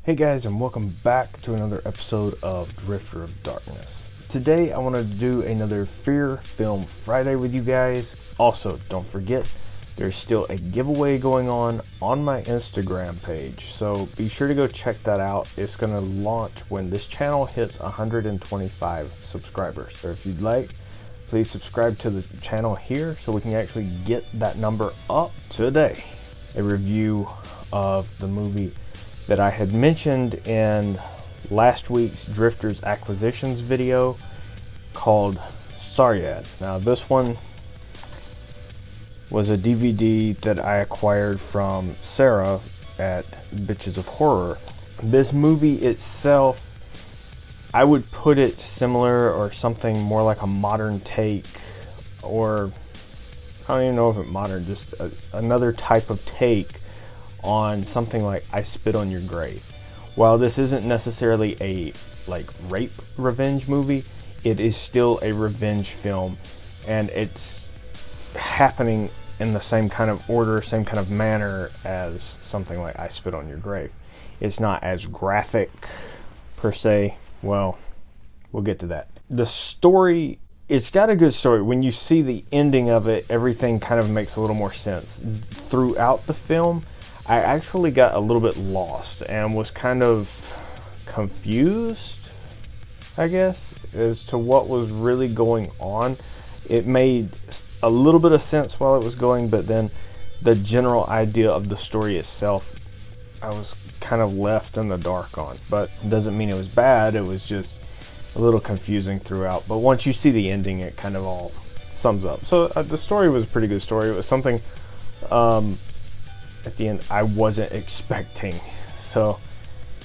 Hey guys, and welcome back to another episode of Drifter of Darkness. Today I wanted to do another Fear Film Friday with you guys. Also, don't forget, there's still a giveaway going on my Instagram page, so be sure to go check that out. It's going to launch when this channel hits 125 subscribers. So if you'd like, please subscribe to the channel here so we can actually get that number up today. A review of the movie that I had mentioned in last week's Drifters Acquisitions video called Sargad. Now this one was a DVD that I acquired from Sarah at Bitches of Horror. This movie itself, I would put it similar or something more like a modern take, or I don't even know if it's modern, just another type of take on something like I Spit on Your Grave. While this isn't necessarily a rape revenge movie, it is still a revenge film, and it's happening in the same kind of order, same kind of manner as something like I Spit on Your Grave. It's not as graphic per se. Well, we'll get to that. The story, it's got a good story. When you see the ending of it, everything kind of makes a little more sense. Throughout the film, I actually got a little bit lost and was kind of confused, I guess, as to what was really going on. It made a little bit of sense while it was going, but then the general idea of the story itself, I was kind of left in the dark on. But it doesn't mean it was bad, it was just a little confusing throughout. But once you see the ending, it kind of all sums up. So the story was a pretty good story. It was something at the end I wasn't expecting, so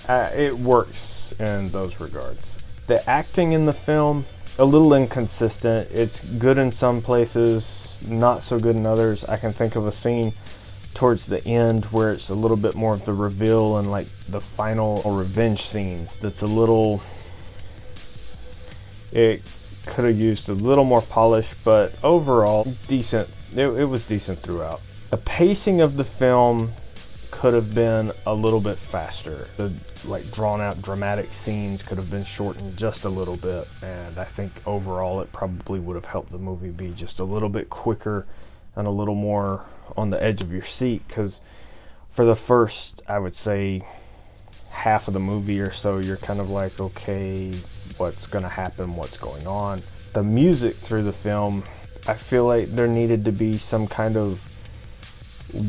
it works in those regards. The acting in the film, a little inconsistent. It's good in some places, not so good in others. I can think of a scene towards the end where it's a little bit more of the reveal and like the final revenge scenes that's a little, it could have used a little more polish, but overall decent. It was decent throughout. The pacing of the film could have been a little bit faster. The drawn out dramatic scenes could have been shortened just a little bit, and I think overall it probably would have helped the movie be just a little bit quicker and a little more on the edge of your seat, because for the first, I would say, half of the movie or so, you're kind of like, okay, what's gonna happen, what's going on. The music through the film, I feel like there needed to be some kind of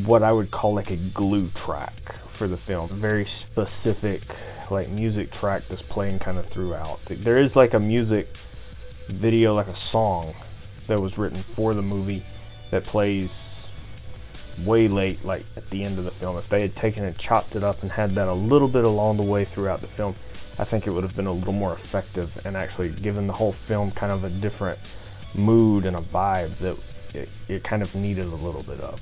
what I would call like a glue track for the film. Very specific music track that's playing kind of throughout. There is like a music video, like a song that was written for the movie that plays way late, like at the end of the film. If they had taken and chopped it up and had that a little bit along the way throughout the film, I think it would have been a little more effective and actually given the whole film kind of a different mood and a vibe that it kind of needed a little bit of.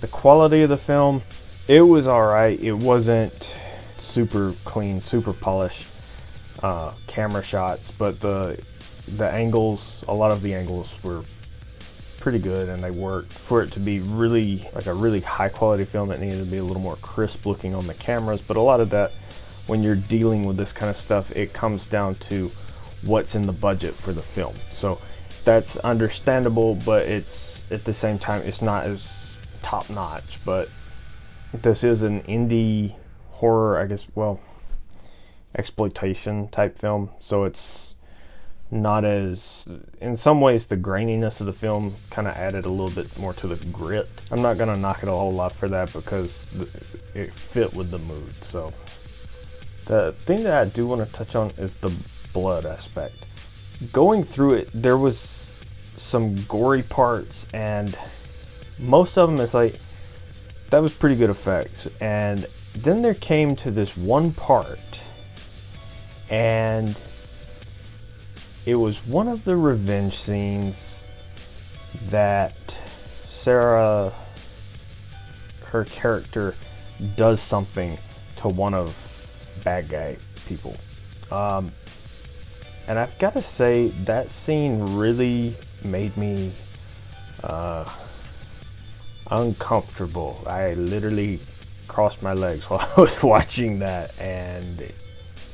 The quality of the film, it was alright. It wasn't super clean, super polished camera shots, but the angles, a lot of the angles were pretty good and they worked. For it to be really like a really high quality film, it needed to be a little more crisp looking on the cameras, but a lot of that, when you're dealing with this kind of stuff, it comes down to what's in the budget for the film. So that's understandable, but it's at the same time, it's not as top notch. But this is an indie horror, I guess, well, exploitation type film, so it's not as, in some ways the graininess of the film kind of added a little bit more to the grit. I'm not gonna knock it a whole lot for that because it fit with the mood. So the thing that I do want to touch on is the blood aspect. Going through it, there was some gory parts, and most of them is like, that was pretty good effects. And then there came to this one part, and it was one of the revenge scenes that Sarah, her character, does something to one of bad guy people. And I've got to say, that scene really made me uncomfortable. I literally crossed my legs while I was watching that, and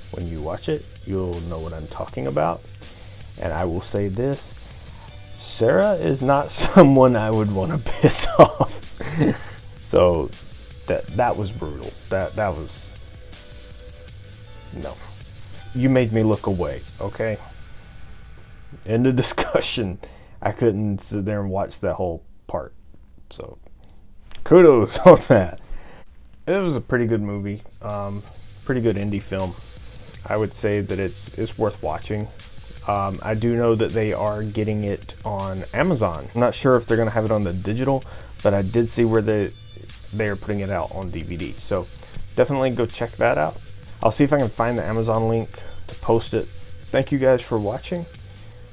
when you watch it, you'll know what I'm talking about. And I will say this, Sarah is not someone I would want to piss off. So that was brutal. That was, no. You made me look away, okay? End of discussion. I couldn't sit there and watch that whole part. So kudos on that. It was a pretty good movie. Pretty good indie film. I would say that it's worth watching. I do know that they are getting it on Amazon. I'm not sure if they're gonna have it on the digital, but I did see where they are putting it out on DVD. So definitely go check that out. I'll see if I can find the Amazon link to post it. Thank you guys for watching.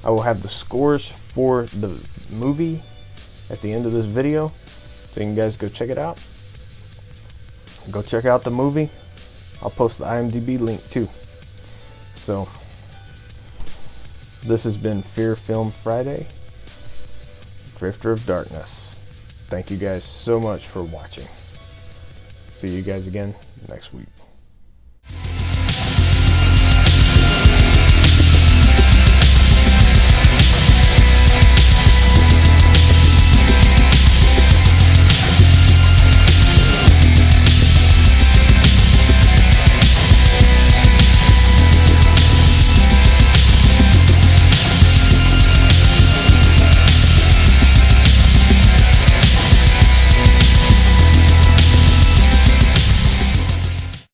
I will have the scores for the movie at the end of this video, so you can guys go check it out. Go check out the movie. I'll post the IMDb link too. So this has been Fear Film Friday, Drifter of Darkness. Thank you guys so much for watching. See you guys again next week.